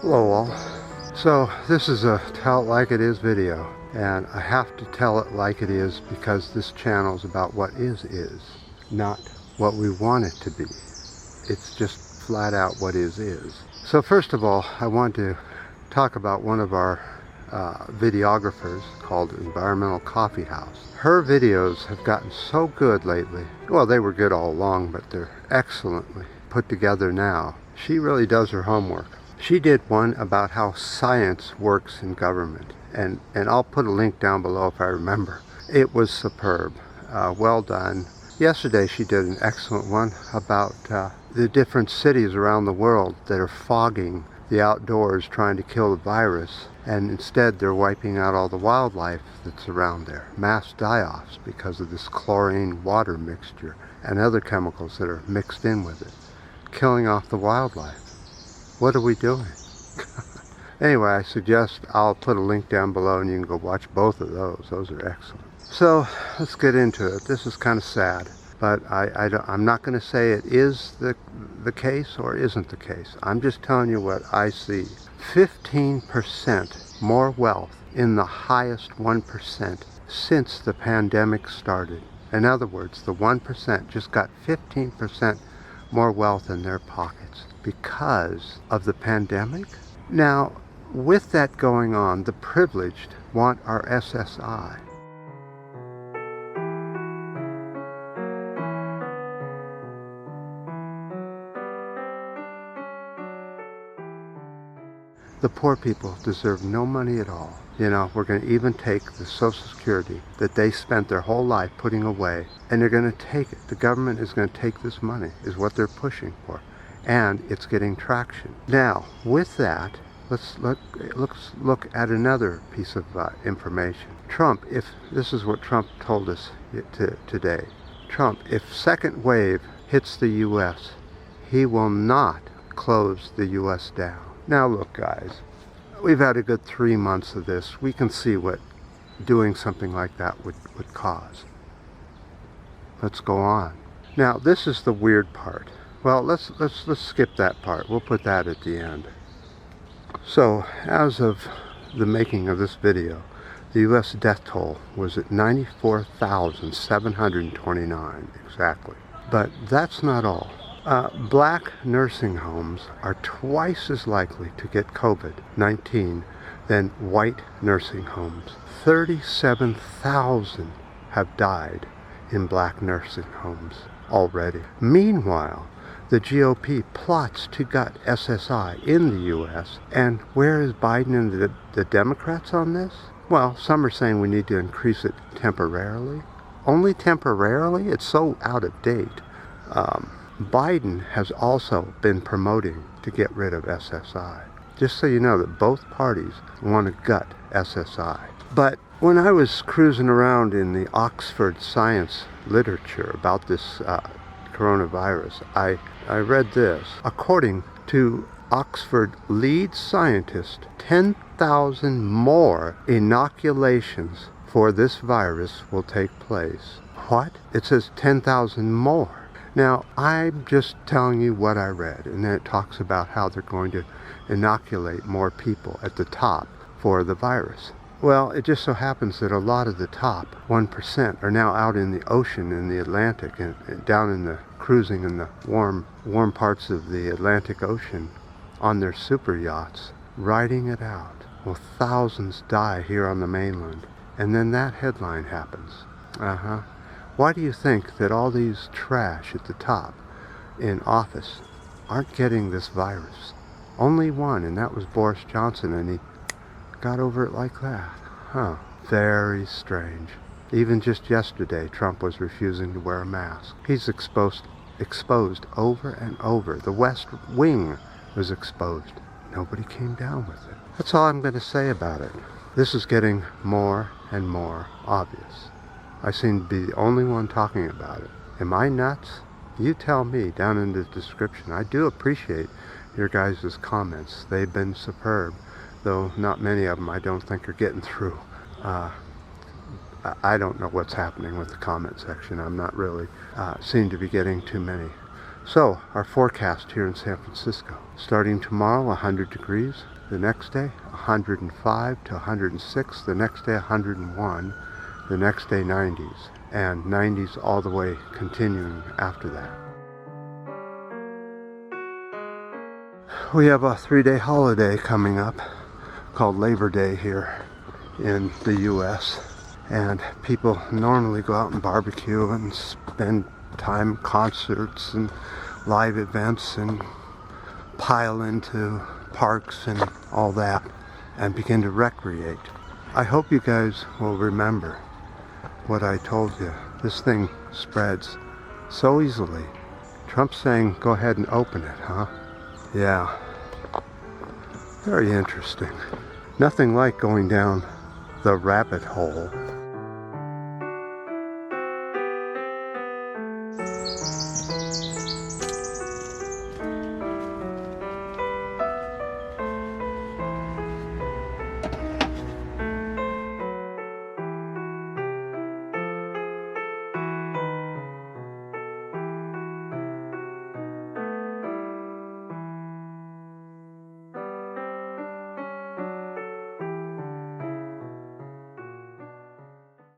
Hello all. So this is a Tell It Like It Is video, and I have to tell it like it is because this channel is about what is, not what we want it to be. It's just flat out what is. So first of all, I want to talk about one of our videographers called Environmental Coffeehouse. Her videos have gotten so good lately. Well, they were good all along, but they're excellently put together now. She really does her homework. She did one about how science works in government, and I'll put a link down below if I remember. It was superb. Well done. Yesterday she did an excellent one about the different cities around the world that are fogging the outdoors trying to kill the virus, and instead they're wiping out all the wildlife that's around there. Mass die-offs because of this chlorine water mixture and other chemicals that are mixed in with it, killing off the wildlife. What are we doing? Anyway, I suggest I'll put a link down below and you can go watch both of those. Those are excellent. So let's get into it. This is kind of sad, but I'm not going to say it is the case or isn't the case. I'm just telling you what I see. 15% more wealth in the highest 1% since the pandemic started. In other words, the 1% just got 15% more wealth in their pockets because of the pandemic. Now, with that going on, the privileged want our SSI. The poor people deserve no money at all. You know, we're going to even take the Social Security that they spent their whole life putting away, and they're going to take it. The government is going to take this money, is what they're pushing for. And it's getting traction. Now, with that, let's look at another piece of information. Trump, if this is what Trump told us today. Trump, if second wave hits the U.S., he will not close the U.S. down. Now look, guys, we've had a good 3 months of this. We can see what doing something like that would cause. Let's go on. Now, this is the weird part. Well, let's skip that part. We'll put that at the end. So, as of the making of this video, the U.S. death toll was at 94,729 exactly. But that's not all. Black nursing homes are twice as likely to get COVID-19 than white nursing homes. 37,000 have died in black nursing homes already. Meanwhile, the GOP plots to gut SSI in the U.S. And where is Biden and the Democrats on this? Well, some are saying we need to increase it temporarily. Only temporarily? It's so out of date. Biden has also been promoting to get rid of SSI. Just so you know that both parties want to gut SSI. But when I was cruising around in the Oxford science literature about this coronavirus, I read this. According to Oxford lead scientist, 10,000 more inoculations for this virus will take place. What? It says 10,000 more. Now, I'm just telling you what I read, and then it talks about how they're going to inoculate more people at the top for the virus. Well, it just so happens that a lot of the top 1% are now out in the ocean in the Atlantic and down in the cruising in the warm parts of the Atlantic Ocean on their super yachts, riding it out. Well, thousands die here on the mainland, and then that headline happens. Why do you think that all these trash at the top in office aren't getting this virus? Only one, and that was Boris Johnson, and he got over it like that. Very strange. Even just yesterday, Trump was refusing to wear a mask. He's exposed over and over. The West Wing was exposed. Nobody came down with it. That's all I'm going to say about it. This is getting more and more obvious. I seem to be the only one talking about it. Am I nuts? You tell me down in the description. I do appreciate your guys' comments. They've been superb, though not many of them I don't think are getting through. I don't know what's happening with the comment section. I'm not really seem to be getting too many. So, our forecast here in San Francisco. Starting tomorrow, 100 degrees. The next day, 105 to 106. The next day, 101. The next day, 90s. And 90s all the way continuing after that. We have a 3-day holiday coming up called Labor Day here in the U.S. And people normally go out and barbecue and spend time at concerts and live events and pile into parks and all that and begin to recreate. I hope you guys will remember what I told you. This thing spreads so easily. Trump's saying go ahead and open it, huh? Yeah. Very interesting. Nothing like going down the rabbit hole